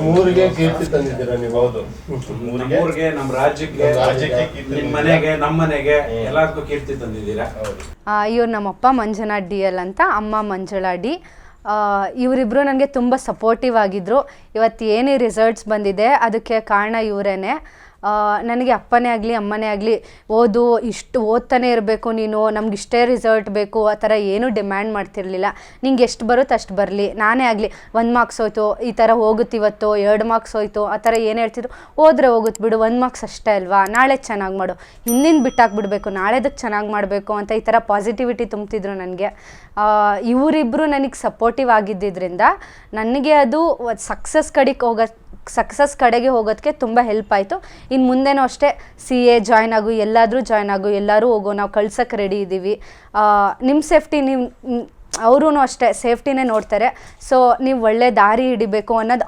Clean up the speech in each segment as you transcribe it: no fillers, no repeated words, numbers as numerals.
ಊರಿಗೆ ಕೀರ್ತಿ ತಂದಿದ್ದೀರಾ ನೀವು. ಹೌದು, ಊರಿಗೆ, ನಮ್ಮ ರಾಜ್ಯಕ್ಕೆ, ನಿಮ್ಮ ಮನೆಗೆ, ನಮ್ಮ ಮನೆಗೆ ಎಲ್ಲದಕ್ಕೂ ಕೀರ್ತಿ ತಂದಿದ್ದೀರಾ. ಇವ್ರು ನಮ್ಮಪ್ಪ ಮಂಜುನಾಥ್ ಡಿ ಎಲ್ ಅಂತ, ಅಮ್ಮ ಮಂಜುಳಾ ಡಿ. ಇವರಿಬ್ಬರು ನನಗೆ ತುಂಬ ಸಪೋರ್ಟಿವ್ ಆಗಿದ್ದರು. ಇವತ್ತು ಏನೇ ರಿಸಲ್ಟ್ಸ್ ಬಂದಿದೆ ಅದಕ್ಕೆ ಕಾರಣ ಇವರೇನೆ. ನನಗೆ ಅಪ್ಪನೇ ಆಗಲಿ ಅಮ್ಮನೇ ಆಗಲಿ ಓದು, ಇಷ್ಟು ಓದ್ತಾನೆ ಇರಬೇಕು ನೀನು, ನಮ್ಗೆ ಇಷ್ಟೇ ರಿಸಲ್ಟ್ ಬೇಕು ಆ ಥರ ಏನೂ ಡಿಮ್ಯಾಂಡ್ ಮಾಡ್ತಿರ್ಲಿಲ್ಲ. ನಿಂಗೆ ಎಷ್ಟು ಬರುತ್ತೆ ಅಷ್ಟು ಬರಲಿ, ನಾನೇ ಆಗಲಿ 1 ಮಾರ್ಕ್ಸ್ ಹೋಯ್ತು ಈ ಥರ ಹೋಗುತ್ತೆ, ಇವತ್ತು 2 ಮಾರ್ಕ್ಸ್ ಹೋಯ್ತು ಆ ಥರ ಏನು ಹೇಳ್ತಿದ್ರು, ಹೋದ್ರೆ ಹೋಗುತ್ತೆ ಬಿಡು, 1 ಮಾರ್ಕ್ಸ್ ಅಷ್ಟೇ ಅಲ್ವಾ, ನಾಳೆ ಚೆನ್ನಾಗಿ ಮಾಡು, ಹಿಂದಿನ ಬಿಟ್ಟಾಕ್ಬಿಡ್ಬೇಕು, ನಾಳೆದಕ್ಕೆ ಚೆನ್ನಾಗಿ ಮಾಡಬೇಕು ಅಂತ ಈ ಥರ ಪಾಸಿಟಿವಿಟಿ ತುಂಬ್ತಿದ್ರು ನನಗೆ. ಇವರಿಬ್ಬರು ನನಗೆ ಸಪೋರ್ಟಿವ್ ಆಗಿದ್ದರಿಂದ ನನಗೆ ಅದು ಸಕ್ಸಸ್ ಕಡೆಗೆ ಹೋಗೋದಕ್ಕೆ ತುಂಬ ಹೆಲ್ಪ್ ಆಯಿತು. ಇನ್ನು ಮುಂದೆನೂ ಅಷ್ಟೇ CA ಜಾಯ್ನ್ ಆಗು, ಎಲ್ಲಾದರೂ ಜಾಯ್ನ್ ಆಗು, ಎಲ್ಲರೂ ಹೋಗೋ, ನಾವು ಕಳ್ಸೋಕ್ಕೆ ರೆಡಿ ಇದ್ದೀವಿ. ನಿಮ್ಮ ಸೇಫ್ಟಿ ನೀವು ಅವರೂ ಅಷ್ಟೇ ಸೇಫ್ಟಿನೇ ನೋಡ್ತಾರೆ. ಸೊ ನೀವು ಒಳ್ಳೆ ದಾರಿ ಹಿಡಿಬೇಕು ಅನ್ನೋದು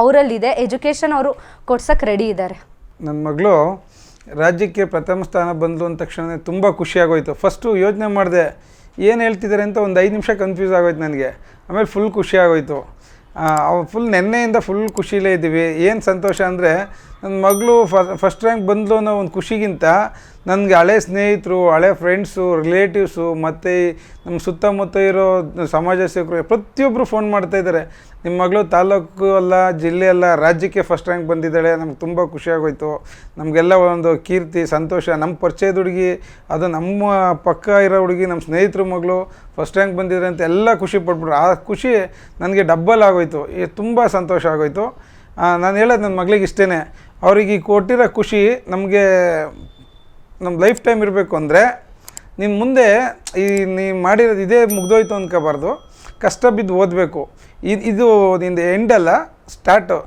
ಅವರಲ್ಲಿದೆ. ಎಜುಕೇಷನ್ ಅವರು ಕೊಡ್ಸೋಕ್ಕೆ ರೆಡಿ ಇದ್ದಾರೆ. ನನ್ನ ಮಗಳು ರಾಜ್ಯಕ್ಕೆ ಪ್ರಥಮ ಸ್ಥಾನ ಬಂದು ಅಂದ ತಕ್ಷಣ ತುಂಬ ಖುಷಿಯಾಗೋಯ್ತು. ಫಸ್ಟು ಯೋಚನೆ ಮಾಡಿದೆ ಏನು ಹೇಳ್ತಿದ್ದಾರೆ ಅಂತ, ಒಂದು 5 ನಿಮಿಷ ಕನ್ಫ್ಯೂಸ್ ಆಗೋಯ್ತು ನನಗೆ. ಆಮೇಲೆ ಫುಲ್ ಖುಷಿ ಆಗೋಯ್ತು. ಫುಲ್ ನೆನ್ನೆಯಿಂದ ಫುಲ್ ಖುಷಿಲೇ ಇದ್ದೀವಿ. ಏನು ಸಂತೋಷ ಅಂದರೆ ನನ್ನ ಮಗಳು ಫಸ್ಟ್ ರ್ಯಾಂಕ್ ಬಂದ್ಲು ಅನ್ನೋ ಒಂದು ಖುಷಿಗಿಂತ ನನಗೆ ಹಳೆ ಸ್ನೇಹಿತರು, ಹಳೆ ಫ್ರೆಂಡ್ಸು, ರಿಲೇಟಿವ್ಸು ಮತ್ತು ನಮ್ಮ ಸುತ್ತಮುತ್ತ ಇರೋ ಸಮಾಜ ಸೇವಕರು ಪ್ರತಿಯೊಬ್ಬರು ಫೋನ್ ಮಾಡ್ತಾಯಿದ್ದಾರೆ, ನಿಮ್ಮ ಮಗಳು ತಾಲೂಕು ಅಲ್ಲ, ಜಿಲ್ಲೆ ಅಲ್ಲ, ರಾಜ್ಯಕ್ಕೆ ಫಸ್ಟ್ ರ್ಯಾಂಕ್ ಬಂದಿದ್ದಾಳೆ, ನಮ್ಗೆ ತುಂಬ ಖುಷಿಯಾಗೋಯ್ತು. ನಮಗೆಲ್ಲ ಒಂದು ಕೀರ್ತಿ, ಸಂತೋಷ. ನಮ್ಮ ಪರಿಚಯದ ಹುಡುಗಿ, ಅದು ನಮ್ಮ ಪಕ್ಕ ಇರೋ ಹುಡುಗಿ, ನಮ್ಮ ಸ್ನೇಹಿತರ ಮಗಳು ಫಸ್ಟ್ ರ್ಯಾಂಕ್ ಬಂದಿದ್ದಾರೆ ಅಂತ ಎಲ್ಲ ಖುಷಿ ಪಟ್ಬಿಟ್ರು. ಆ ಖುಷಿ ನನಗೆ ಡಬ್ಬಲ್ ಆಗೋಯ್ತು. ತುಂಬ ಸಂತೋಷ ಆಗೋಯ್ತು. ನಾನು ಹೇಳೋದು ನನ್ನ ಮಗಳಿಗೆ ಇಷ್ಟೇ, ಅವ್ರಿಗೆ ಕೊಟ್ಟಿರೋ ಖುಷಿ ನಮಗೆ ನಮ್ಮ ಲೈಫ್ ಟೈಮ್ ಇರಬೇಕು. ಅಂದರೆ ನೀನು ಮುಂದೆ ನೀವು ಮಾಡಿರೋದು ಇದೇ ಮುಗ್ದೋಯ್ತು ಅಂದ್ಕೋಬಾರ್ದು, ಕಷ್ಟ ಬಿದ್ದು ಓದಬೇಕು. ಇದು ನಿಂದು ಎಂಡಲ್ಲ, ಸ್ಟಾರ್ಟು.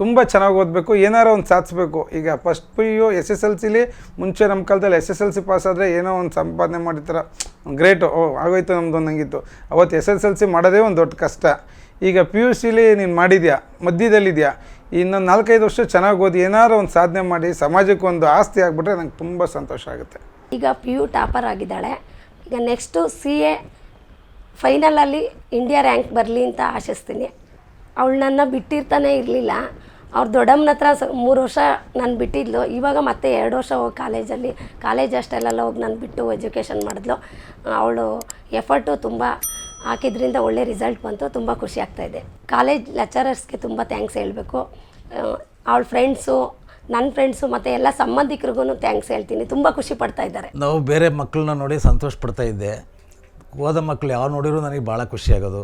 ತುಂಬ ಚೆನ್ನಾಗಿ ಓದಬೇಕು, ಏನಾರು ಒಂದು ಸಾಧಿಸ್ಬೇಕು. ಈಗ ಫಸ್ಟ್ PU SSLCಲಿ ಮುಂಚೆ ನಮ್ಮ ಕಾಲದಲ್ಲಿ SSLC ಪಾಸ್ ಆದರೆ ಏನೋ ಒಂದು ಸಂಪಾದನೆ ಮಾಡಿರ್ತಾರೆ, ಗ್ರೇಟು, ಆಗೋಯ್ತು ನಮ್ಮದು ಅನ್ನಂಗಿತ್ತು. ಅವತ್ತು SSLC ಮಾಡೋದೇ ಒಂದು ದೊಡ್ಡ ಕಷ್ಟ. ಈಗ PUCಲಿ ನೀನು ಮಾಡಿದ್ಯಾ, ಮಧ್ಯದಲ್ಲಿದೆಯಾ, ಇನ್ನೊಂದು 4-5 ವರ್ಷ ಚೆನ್ನಾಗಿ ಓದಿ ಏನಾರು ಒಂದು ಸಾಧನೆ ಮಾಡಿ ಸಮಾಜಕ್ಕೆ ಒಂದು ಆಸ್ತಿ ಆಗಿಬಿಟ್ರೆ ನಂಗೆ ತುಂಬ ಸಂತೋಷ ಆಗುತ್ತೆ. ಈಗ PU ಟಾಪರ್ ಆಗಿದ್ದಾಳೆ. ಈಗ ನೆಕ್ಸ್ಟು CA ಫೈನಲಲ್ಲಿ ಇಂಡಿಯಾ ರ್ಯಾಂಕ್ ಬರಲಿ ಅಂತ ಆಶಿಸ್ತೀನಿ. ಅವಳು ನನ್ನ ಬಿಟ್ಟಿರ್ತಾನೆ ಇರಲಿಲ್ಲ. ಅವ್ರ ದೊಡ್ಡಮ್ಮನ ಹತ್ರ 3 ವರ್ಷ ನಾನು ಬಿಟ್ಟಿದ್ಲು. ಇವಾಗ ಮತ್ತೆ 2 ವರ್ಷ ಹೋಗಿ ಕಾಲೇಜ್ ಅಷ್ಟೆಲ್ಲ ಹೋಗಿ ನಾನು ಬಿಟ್ಟು ಎಜುಕೇಷನ್ ಮಾಡಿದ್ಲು. ಅವಳು ಎಫರ್ಟು ತುಂಬ ಹಾಕಿದ್ರಿಂದ ಒಳ್ಳೆ ರಿಸಲ್ಟ್ ಬಂತು. ತುಂಬ ಖುಷಿ ಆಗ್ತಾಯಿದೆ. ಕಾಲೇಜ್ ಲೆಕ್ಚರರ್ಸ್ಗೆ ತುಂಬ ಥ್ಯಾಂಕ್ಸ್ ಹೇಳಬೇಕು. ಅವಳ ಫ್ರೆಂಡ್ಸು, ನನ್ನ ಫ್ರೆಂಡ್ಸು ಮತ್ತು ಎಲ್ಲ ಸಂಬಂಧಿಕರಿಗೂ ಥ್ಯಾಂಕ್ಸ್ ಹೇಳ್ತೀನಿ. ತುಂಬ ಖುಷಿ ಪಡ್ತಾ ಇದ್ದಾರೆ. ನಾವು ಬೇರೆ ಮಕ್ಕಳನ್ನ ನೋಡಿ ಸಂತೋಷ ಪಡ್ತಾ ಇದ್ದೆ. ಹೋದ ಮಕ್ಕಳು ಯಾವ ನೋಡಿದ್ರು ನನಗೆ ಭಾಳ ಖುಷಿಯಾಗೋದು.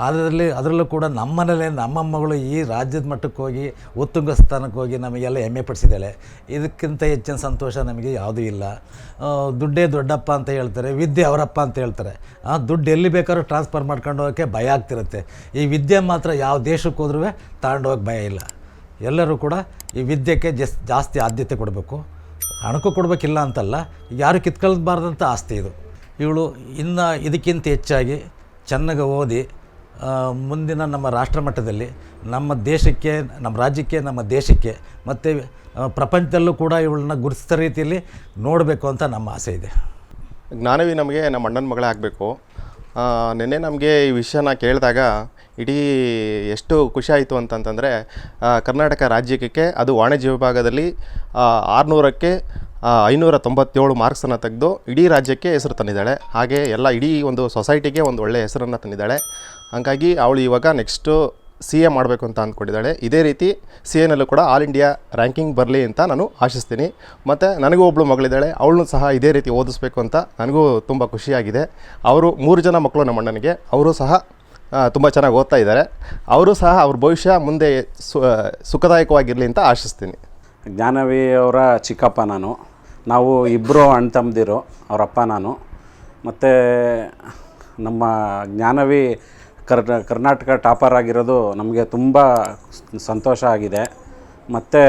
ಅದರಲ್ಲೂ ಕೂಡ ನಮ್ಮನೇಲೆ ನಮ್ಮ ಮಗಳು ಈ ರಾಜ್ಯದ ಮಟ್ಟಕ್ಕೆ ಹೋಗಿ ಉತ್ತುಂಗ ಸ್ಥಾನಕ್ಕೆ ಹೋಗಿ ನಮಗೆಲ್ಲ ಹೆಮ್ಮೆ ಪಡಿಸಿದ್ದಾಳೆ. ಇದಕ್ಕಿಂತ ಹೆಚ್ಚಿನ ಸಂತೋಷ ನಮಗೆ ಯಾವುದೂ ಇಲ್ಲ. ದುಡ್ಡೇ ದೊಡ್ಡಪ್ಪ ಅಂತ ಹೇಳ್ತಾರೆ, ವಿದ್ಯೆ ಅವರಪ್ಪ ಅಂತ ಹೇಳ್ತಾರೆ. ದುಡ್ಡು ಎಲ್ಲಿ ಬೇಕಾದ್ರೂ ಟ್ರಾನ್ಸ್ಫರ್ ಮಾಡ್ಕೊಂಡು ಹೋಗೋಕ್ಕೆ ಭಯ ಆಗ್ತಿರುತ್ತೆ. ಈ ವಿದ್ಯೆ ಮಾತ್ರ ಯಾವ ದೇಶಕ್ಕೆ ಹೋದ್ರೂ ತಗೊಂಡೋಗಕ್ಕೆ ಭಯ ಇಲ್ಲ. ಎಲ್ಲರೂ ಕೂಡ ಈ ವಿದ್ಯೆಗೆ ಜಾಸ್ತಿ ಆದ್ಯತೆ ಕೊಡಬೇಕು. ಹಣಕ್ಕೂ ಕೊಡಬೇಕಿಲ್ಲ ಅಂತಲ್ಲ, ಯಾರು ಕಿತ್ಕೊಳ್ಬಾರ್ದಂಥ ಆಸ್ತಿ ಇದು. ಇವಳು ಇನ್ನು ಇದಕ್ಕಿಂತ ಹೆಚ್ಚಾಗಿ ಚೆನ್ನಾಗಿ ಓದಿ ಮುಂದಿನ ನಮ್ಮ ರಾಷ್ಟ್ರ ಮಟ್ಟದಲ್ಲಿ ನಮ್ಮ ದೇಶಕ್ಕೆ, ನಮ್ಮ ರಾಜ್ಯಕ್ಕೆ, ನಮ್ಮ ದೇಶಕ್ಕೆ ಮತ್ತು ಪ್ರಪಂಚದಲ್ಲೂ ಕೂಡ ಇವಳನ್ನ ಗುರುತಿಸಿದ ರೀತಿಯಲ್ಲಿ ನೋಡಬೇಕು ಅಂತ ನಮ್ಮ ಆಸೆ ಇದೆ. ಜ್ಞಾನವಿ ನಮಗೆ ನಮ್ಮ ಅಣ್ಣನ ಮಗಳೇ ಆಗಬೇಕು. ನಿನ್ನೆ ನಮಗೆ ಈ ವಿಷಯನ ಕೇಳಿದಾಗ ಇಡೀ ಎಷ್ಟು ಖುಷಿ ಆಯಿತು ಅಂತಂತಂದರೆ, ಕರ್ನಾಟಕ ರಾಜ್ಯಕ್ಕೆ ಅದು ವಾಣಿಜ್ಯ ವಿಭಾಗದಲ್ಲಿ 600ಕ್ಕೆ 597 ಮಾರ್ಕ್ಸನ್ನು ತೆಗೆದು ಇಡೀ ರಾಜ್ಯಕ್ಕೆ ಹೆಸರು ತಂದಿದ್ದಾಳೆ. ಹಾಗೆ ಎಲ್ಲ ಇಡೀ ಒಂದು ಸೊಸೈಟಿಗೆ ಒಂದು ಒಳ್ಳೆಯ ಹೆಸರನ್ನು ತಂದಿದ್ದಾಳೆ. ಹಾಗಾಗಿ ಅವಳು ಇವಾಗ ನೆಕ್ಸ್ಟು CA ಮಾಡಬೇಕು ಅಂತ ಅಂದ್ಕೊಂಡಿದ್ದಾಳೆ. ಇದೇ ರೀತಿ CAನಲ್ಲೂ ಕೂಡ ಆಲ್ ಇಂಡಿಯಾ ರ್ಯಾಂಕಿಂಗ್ ಬರಲಿ ಅಂತ ನಾನು ಆಶಿಸ್ತೀನಿ. ಮತ್ತು ನನಗೂ ಒಬ್ಬಳು ಮಗಳಿದ್ದಾಳೆ, ಅವಳನ್ನೂ ಸಹ ಇದೇ ರೀತಿ ಓದಿಸ್ಬೇಕು ಅಂತ ನನಗೂ ತುಂಬ ಖುಷಿಯಾಗಿದೆ. ಅವರು 3 ಜನ ಮಕ್ಕಳು ನಮ್ಮ ಅಣ್ಣನಿಗೆ, ಅವರು ಸಹ ತುಂಬ ಚೆನ್ನಾಗಿ ಓದ್ತಾ ಇದ್ದಾರೆ. ಅವರು ಸಹ ಅವ್ರ ಭವಿಷ್ಯ ಮುಂದೆ ಸುಖದಾಯಕವಾಗಿರಲಿ ಅಂತ ಆಶಿಸ್ತೀನಿ. ಜ್ಞಾನವಿ ಅವರ ಚಿಕ್ಕಪ್ಪ ನಾನು. ನಾವು ಇಬ್ಬರು ಅಣ್ಣ ತಮ್ಮದಿರು, ಅವರಪ್ಪ ನಾನು. ಮತ್ತು ನಮ್ಮ ಜ್ಞಾನವಿ ಕರ್ನಾಟಕ ಟಾಪರ್ ಆಗಿರೋದು ನಮಗೆ ತುಂಬ ಸಂತೋಷ ಆಗಿದೆ. ಮತ್ತು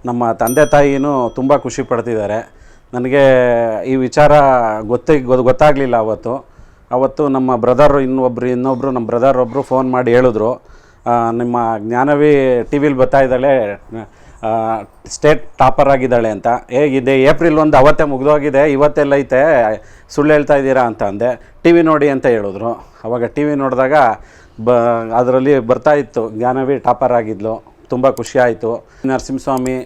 ನಮ್ಮ ತಂದೆ ತಾಯಿನೂ ತುಂಬ ಖುಷಿ ಪಡ್ತಿದ್ದಾರೆ. ನನಗೆ ಈ ವಿಚಾರ ಗೊತ್ತಾಗಲಿಲ್ಲ ಅವತ್ತು ನಮ್ಮ ಬ್ರದರು ಇನ್ನೊಬ್ಬರು ನಮ್ಮ ಬ್ರದರ್ ಒಬ್ಬರು ಫೋನ್ ಮಾಡಿ ಹೇಳಿದ್ರು, ನಿಮ್ಮ ಜ್ಞಾನವಿ ಟಿ ವಿಲಿ ಬರ್ತಾಯಿದ್ದಾಳೆ, ಸ್ಟೇಟ್ ಟಾಪರ್ ಆಗಿದ್ದಾಳೆ ಅಂತ. ಹೇಗಿದೆ ಏಪ್ರಿಲ್ 1 ಅವತ್ತೇ ಮುಗಿದೋಗಿದೆ, ಇವತ್ತೆಲ್ಲ ಐತೆ, ಸುಳ್ಳು ಹೇಳ್ತಾ ಇದ್ದೀರಾ ಅಂತ ಅಂದೆ. ಟಿ ವಿ ನೋಡಿ ಅಂತ ಹೇಳಿದ್ರು. ಅವಾಗ ಟಿ ವಿ ನೋಡಿದಾಗ ಅದರಲ್ಲಿ ಬರ್ತಾಯಿತ್ತು. ಜ್ಞಾನವಿ ಟಾಪರ್ ಆಗಿದ್ಲು, ತುಂಬ ಖುಷಿಯಾಯಿತು. ನರಸಿಂಹಸ್ವಾಮಿ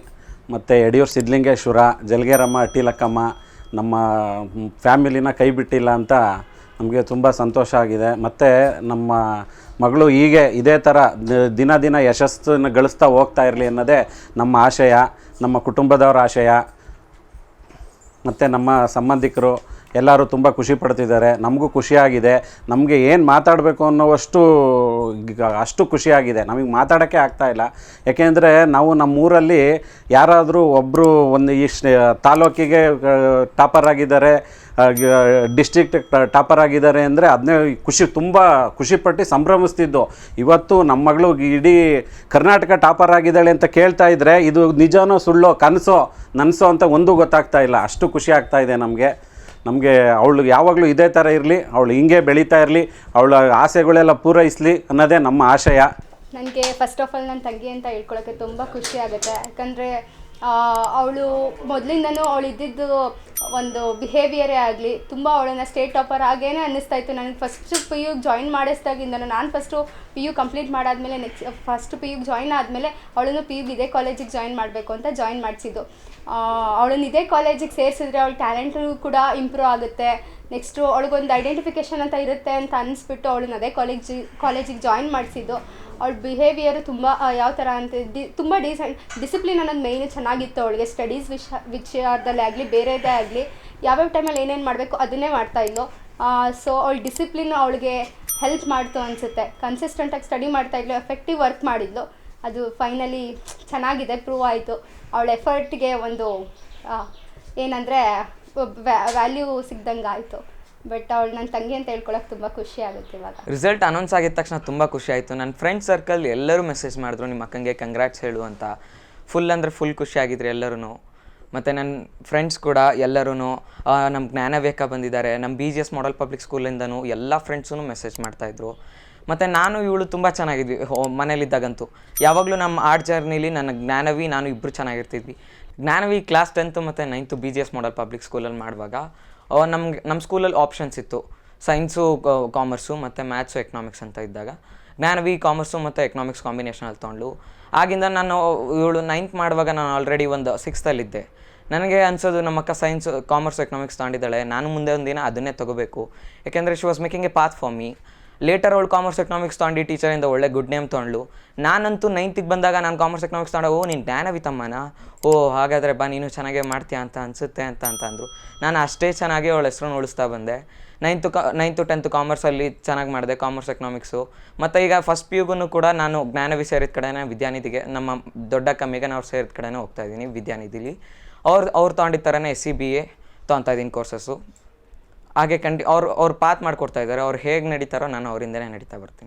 ಮತ್ತು ಯಡಿಯೂರು ಸಿದ್ಧಲಿಂಗೇಶ್ವರ, ಜಲಗೇರಮ್ಮ, ಅಟ್ಟಿಲಕ್ಕಮ್ಮ ನಮ್ಮ ಫ್ಯಾಮಿಲಿನ ಕೈ ಬಿಟ್ಟಿಲ್ಲ ಅಂತ ನಮಗೆ ತುಂಬ ಸಂತೋಷ ಆಗಿದೆ. ಮತ್ತು ನಮ್ಮ ಮಗಳು ಹೀಗೆ ಇದೇ ಥರ ದಿನ ದಿನ ಯಶಸ್ಸನ್ನು ಗಳಿಸ್ತಾ ಹೋಗ್ತಾ ಇರಲಿ ಅನ್ನೋದೇ ನಮ್ಮ ಆಶಯ, ನಮ್ಮ ಕುಟುಂಬದವರ ಆಶಯ. ಮತ್ತು ನಮ್ಮ ಸಂಬಂಧಿಕರು ಎಲ್ಲರೂ ತುಂಬ ಖುಷಿ ಪಡ್ತಿದ್ದಾರೆ. ನಮಗೂ ಖುಷಿಯಾಗಿದೆ. ನಮಗೆ ಏನು ಮಾತಾಡಬೇಕು ಅನ್ನೋವಷ್ಟು ಅಷ್ಟು ಖುಷಿಯಾಗಿದೆ. ನಮಗೆ ಮಾತಾಡೋಕ್ಕೆ ಆಗ್ತಾಯಿಲ್ಲ. ಯಾಕೆಂದರೆ ನಾವು ನಮ್ಮೂರಲ್ಲಿ ಯಾರಾದರೂ ಒಬ್ಬರು ಒಂದು ತಾಲೂಕಿಗೆ ಟಾಪರ್ ಆಗಿದ್ದಾರೆ, ಡಿಸ್ಟ್ರಿಕ್ಟ್ ಟಾಪರ್ ಆಗಿದ್ದಾರೆ ಅಂದರೆ ಅದನ್ನೇ ತುಂಬ ಖುಷಿಪಟ್ಟು ಸಂಭ್ರಮಿಸ್ತಿದ್ದು. ಇವತ್ತು ನಮ್ಮ ಮಗಳು ಇಡೀ ಕರ್ನಾಟಕ ಟಾಪರ್ ಆಗಿದ್ದಾಳೆ ಅಂತ ಕೇಳ್ತಾ ಇದ್ದರೆ ಇದು ನಿಜನೋ ಸುಳ್ಳೋ ಕನಸೋ ನನಸೋ ಅಂತ ಒಂದೂ ಗೊತ್ತಾಗ್ತಾ ಇಲ್ಲ. ಅಷ್ಟು ಖುಷಿ ಆಗ್ತಾ ಇದೆ ನಮಗೆ ಅವಳು ಯಾವಾಗಲೂ ಇದೇ ಥರ ಇರಲಿ, ಅವಳು ಹಿಂಗೆ ಬೆಳೀತಾ ಇರಲಿ, ಅವಳ ಆಸೆಗಳೆಲ್ಲ ಪೂರೈಸಲಿ ಅನ್ನೋದೇ ನಮ್ಮ ಆಶಯ. ನನಗೆ ಫಸ್ಟ್ ಆಫ್ ಆಲ್ ನನ್ನ ತಂಗಿ ಅಂತ ಹೇಳ್ಕೊಳಕ್ಕೆ ತುಂಬ ಖುಷಿ ಆಗುತ್ತೆ. ಯಾಕಂದರೆ ಅವಳು ಮೊದಲಿಂದನೂ ಅವಳು ಇದ್ದಿದ್ದು ಒಂದು ಬಿಹೇವಿಯರೇ ಆಗಲಿ ತುಂಬ ಅವಳನ್ನು ಸ್ಟೇಟ್ ಟಾಪರ್ ಆಗೇನೆ ಅನ್ನಿಸ್ತಾ ಇತ್ತು. ನನಗೆ ಫಸ್ಟ್ ಪಿ ಯು ಜಾಯಿನ್ ಮಾಡಿಸ್ದಾಗಿಂದನೂ ನಾನು ಫಸ್ಟು ಪಿ ಯು ಕಂಪ್ಲೀಟ್ ಮಾಡಾದಮೇಲೆ ಫಸ್ಟ್ ಪಿ ಯುಗೆ ಜಾಯಿನ್ ಆದಮೇಲೆ ಅವಳನ್ನು ಪಿ ಯುಗೆ ಇದೇ ಕಾಲೇಜಿಗೆ ಜಾಯಿನ್ ಮಾಡಬೇಕು ಅಂತ ಜಾಯಿನ್ ಮಾಡಿಸಿದ್ದು. ಅವಳನ್ನು ಇದೇ ಕಾಲೇಜಿಗೆ ಸೇರಿಸಿದ್ರೆ ಅವಳ ಟ್ಯಾಲೆಂಟು ಕೂಡ ಇಂಪ್ರೂವ್ ಆಗುತ್ತೆ. ನೆಕ್ಸ್ಟು ಅವಳಿಗೊಂದು ಐಡೆಂಟಿಫಿಕೇಷನ್ ಅಂತ ಇರುತ್ತೆ ಅಂತ ಅನ್ನಿಸ್ಬಿಟ್ಟು ಅವಳನ್ನ ಅದೇ ಕಾಲೇಜಿಗೆ ಜಾಯಿನ್ ಮಾಡಿಸಿದ್ದು. ಅವಳ ಬಿಹೇವಿಯರು ತುಂಬ ಯಾವ ಥರ ಅಂತ ತುಂಬ ಡಿಸಿಪ್ಲಿನ್ ಅನ್ನೋದು ಮೇಯ್ನು ಚೆನ್ನಾಗಿತ್ತು ಅವಳಿಗೆ. ಸ್ಟಡೀಸ್ ವಿಷಯದಲ್ಲೇ ಆಗಲಿ ಬೇರೆದೇ ಆಗಲಿ ಯಾವ್ಯಾವ ಟೈಮಲ್ಲಿ ಏನೇನು ಮಾಡಬೇಕು ಅದನ್ನೇ ಮಾಡ್ತಾಯಿದ್ಲು. ಸೊ ಅವಳ ಡಿಸಿಪ್ಲಿನ್ ಅವಳಿಗೆ ಹೆಲ್ಪ್ ಮಾಡ್ತು ಅನಿಸುತ್ತೆ. ಕನ್ಸಿಸ್ಟೆಂಟಾಗಿ ಸ್ಟಡಿ ಮಾಡ್ತಾಯಿದ್ಲು, ಎಫೆಕ್ಟಿವ್ ವರ್ಕ್ ಮಾಡಿದ್ಲು. ಅದು ಫೈನಲಿ ಚೆನ್ನಾಗಿದೆ, ಪ್ರೂವ್ ಆಯಿತು. ಅವಳ ಎಫರ್ಟ್ಗೆ ಒಂದು ಏನಂದರೆ ವ್ಯಾಲ್ಯೂ ಸಿಗ್ದಂಗೆ ಆಯಿತು. ಬಟ್ ಅವಳು ನನ್ನ ತಂಗಿ ಅಂತ ಹೇಳ್ಕೊಳಕ್ಕೆ ತುಂಬ ಖುಷಿ ಆಗುತ್ತೆ. ಇವಾಗ ರಿಸಲ್ಟ್ ಅನೌನ್ಸ್ ಆಗಿದ ತಕ್ಷಣ ತುಂಬ ಖುಷಿ ಆಯಿತು. ನನ್ನ ಫ್ರೆಂಡ್ ಸರ್ಕಲ್ ಎಲ್ಲರೂ ಮೆಸೇಜ್ ಮಾಡಿದ್ರು ನಿಮ್ಮ ಅಕ್ಕಂಗೆ ಕಂಗ್ರ್ಯಾಟ್ಸ್ ಹೇಳು ಅಂತ. ಫುಲ್ ಅಂದರೆ ಫುಲ್ ಖುಷಿಯಾಗಿದ್ರು ಎಲ್ಲರೂ. ಮತ್ತು ನನ್ನ ಫ್ರೆಂಡ್ಸ್ ಕೂಡ ಎಲ್ಲರೂ ನಮ್ಮ ಜ್ಞಾನವೇಕ ಬಂದಿದ್ದಾರೆ, ನಮ್ಮ BGS ಮಾಡಲ್ ಪಬ್ಲಿಕ್ ಸ್ಕೂಲಿಂದನೂ ಎಲ್ಲ ಫ್ರೆಂಡ್ಸೂ ಮೆಸೇಜ್ ಮಾಡ್ತಾಯಿದ್ರು. ಮತ್ತು ನಾನು ಇವಳು ತುಂಬ ಚೆನ್ನಾಗಿದ್ವಿ ಮನೇಲಿದ್ದಾಗಂತೂ. ಯಾವಾಗಲೂ ನಮ್ಮ ಆರ್ಟ್ ಜರ್ನಿಲಿ ನನ್ನ ಜ್ಞಾನವಿ ನಾನು ಇಬ್ಬರು ಚೆನ್ನಾಗಿರ್ತಿದ್ವಿ. ಜ್ಞಾನವಿ ಕ್ಲಾಸ್ 10th ಮತ್ತು 9th BGS ಮಾಡಲ್ ಪಬ್ಲಿಕ್ ಸ್ಕೂಲಲ್ಲಿ ಮಾಡುವಾಗ ನಮ್ಮ ಸ್ಕೂಲಲ್ಲಿ ಆಪ್ಷನ್ಸ್ ಇತ್ತು, ಸೈನ್ಸು, ಕಾಮರ್ಸು ಮತ್ತು ಮ್ಯಾಥ್ಸು, ಎಕನಾಮಿಕ್ಸ್ ಅಂತ ಇದ್ದಾಗ ಜ್ಞಾನವಿ ಕಾಮರ್ಸು ಮತ್ತು ಎಕನಾಮಿಕ್ಸ್ ಕಾಂಬಿನೇಷನಲ್ಲಿ ತೊಗೊಂಡು. ಆಗಿಂದ ನಾನು ಇವಳು 9th ಮಾಡುವಾಗ ನಾನು ಆಲ್ರೆಡಿ ಒಂದು 6thಲ್ಲಿದ್ದೆ. ನನಗೆ ಅನ್ಸೋದು ನಮ್ಮ ಅಕ್ಕ ಸೈನ್ಸ್, ಕಾಮರ್ಸ್, ಎಕನಾಮಿಕ್ಸ್ ತೊಗೊಂಡಿದ್ದಾಳೆ, ನಾನು ಮುಂದೆ ಒಂದಿನ ಅದನ್ನೇ ತೊಗೋಬೇಕು. ಯಾಕೆಂದರೆ she was making a path for me. Later ಅವಳು ಕಾಮರ್ಸ್ ಎಕನಾಮಿಕ್ಸ್ ತೊಗೊಂಡು ಟೀಚರಿಂದ ಒಳ್ಳೆ ಗುಡ್ ನೇಮ್ ತೊಗೊಂಡು. ನಾನಂತೂ 9th ಬಂದಾಗ ನಾನು ಕಾಮರ್ಸ್ ಎಕನಾಮಿಕ್ಸ್ ತೊಗೊಂಡು ನೀನು ಜ್ಞಾನವಿ ತಮ್ಮನ, ಹಾಗಾದರೆ ಬಾ ನೀನು ಚೆನ್ನಾಗೇ ಮಾಡ್ತೀಯಾ ಅಂತ ಅನಿಸುತ್ತೆ ಅಂತಂದರು. ನಾನು ಅಷ್ಟೇ ಚೆನ್ನಾಗಿ ಅವಳ ಹೆಸರನ್ನು ಉಳಿಸ್ತಾ ಬಂದೆ. 9th 10th ಕಾಮರ್ಸಲ್ಲಿ ಚೆನ್ನಾಗಿ ಮಾಡಿದೆ, ಕಾಮರ್ಸ್ ಎಕನಾಮಿಕ್ಸು. ಮತ್ತು ಈಗ ಫಸ್ಟ್ PUಗೂ ಕೂಡ ನಾನು ಜ್ಞಾನವಿ ಸೇರಿದ ಕಡೆನೇ ವಿದ್ಯಾನಿಧಿಗೆ, ನಮ್ಮ ದೊಡ್ಡಕ್ಕ ಮೇಘನ ಅವ್ರು ಸೇರಿದ ಕಡೆನೇ ಹೋಗ್ತಾ ಇದ್ದೀನಿ ವಿದ್ಯಾನಿಧಿಲಿ. ಅವ್ರು ತೊಗೊಂಡಿದ್ದ ಥರನೇ SCBA ತೊಗೊತಾ ಇದ್ದೀನಿ ಕೋರ್ಸಸ್ಸು. ಹಾಗೆ ಅವ್ರು ಪಾತ್ ಮಾಡಿಕೊಡ್ತಾ ಇದ್ದಾರೆ. ಅವ್ರು ಹೇಗೆ ನಡೀತಾರೋ ನಾನು ಅವರಿಂದನೇ ನಡೀತಾ ಬರ್ತೀನಿ.